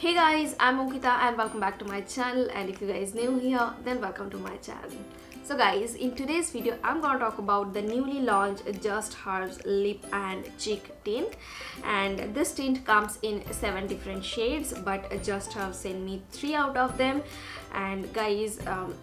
Hey guys, I'm Ankita and welcome back to my channel, and if you guys new here then welcome to my channel. So guys, in today's video I'm gonna talk about the newly launched Just Herbs Lip and Cheek Tint, and this tint comes in 7 different shades, but Just Herbs sent me 3 out of them. And guys,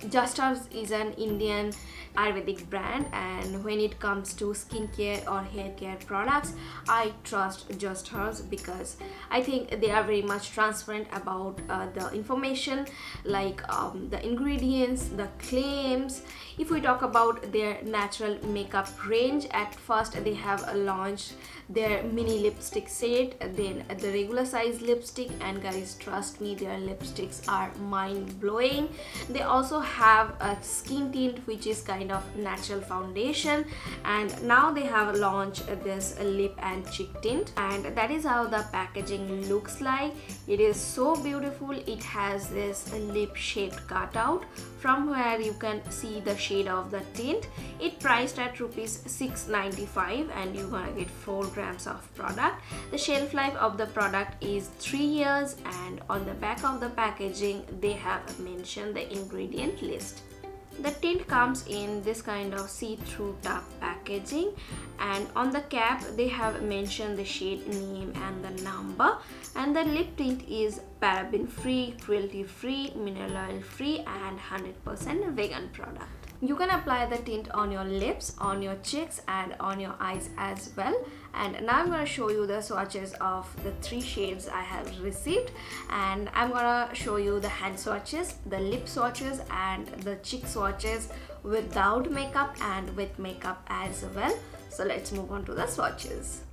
Just Herbs is an Indian Ayurvedic brand, and when it comes to skincare or hair care products, I trust Just Herbs because I think they are very much transparent about the information, like the ingredients, the claims. If we talk about their natural makeup range, at first they have launched their mini lipstick set, then the regular size lipstick, and guys, trust me, their lipsticks are mind blowing. They also have a skin tint which is kind of natural foundation, and now they have launched this lip and cheek tint, and that is how the packaging looks like. It is so beautiful. It has this lip shaped cutout from where you can see the shade of the tint. It priced at rupees 695, and you're gonna get 4 grams of product. The shelf life of the product is 3 years, and on the back of the packaging they have mentioned the ingredient list. The tint comes in this kind of see-through top packaging, and on the cap they have mentioned the shade name and the number. And the lip tint is paraben free, cruelty free, mineral oil free, and 100% vegan product. You can apply the tint on your lips, on your cheeks, and on your eyes as well. And now I'm going to show you the swatches of the 3 shades I have received, and I'm going to show you the hand swatches, the lip swatches, and the cheek swatches without makeup and with makeup as well. So let's move on to the swatches.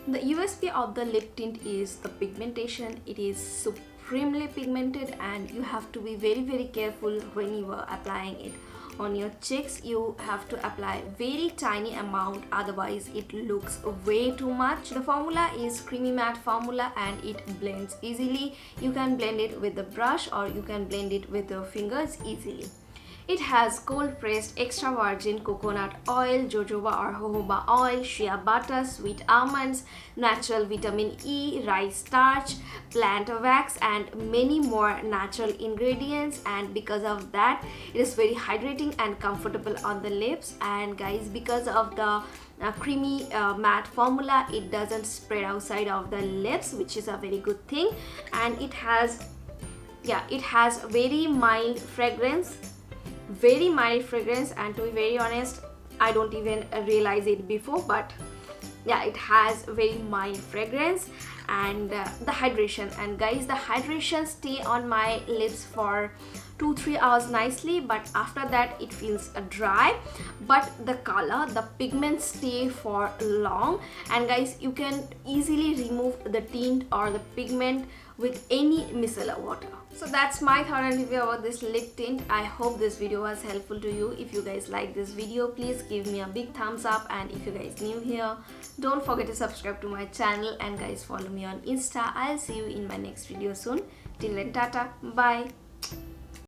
The USP of the lip tint is the pigmentation. It is supremely pigmented, and you have to be very careful when you are applying it. On your cheeks you have to apply very tiny amount, otherwise it looks way too much. The formula is creamy matte formula, and it blends easily. You can blend it with the brush or you can blend it with your fingers easily. It has cold pressed extra virgin coconut oil, jojoba or jojoba oil, shea butter, sweet almonds, natural vitamin E, rice starch, plant wax, and many more natural ingredients. And because of that, it is very hydrating and comfortable on the lips. And guys, because of the creamy matte formula, it doesn't spread outside of the lips, which is a very good thing. And it has very mild fragrance, and to be very honest, I don't even realize it before, but yeah, it has very mild fragrance. And the hydration, and guys, the hydration stay on my lips for 2-3 hours nicely, but after that it feels dry, but the color, the pigments stay for long. And guys, you can easily remove the tint or the pigment with any micellar water. So that's my thought and review about this lip tint. I hope this video was helpful to you. If you guys like this video, please give me a big thumbs up, and if you guys new here, don't forget to subscribe to my channel, and guys, follow me on Insta. I'll see you in my next video soon. Till then, tata, bye.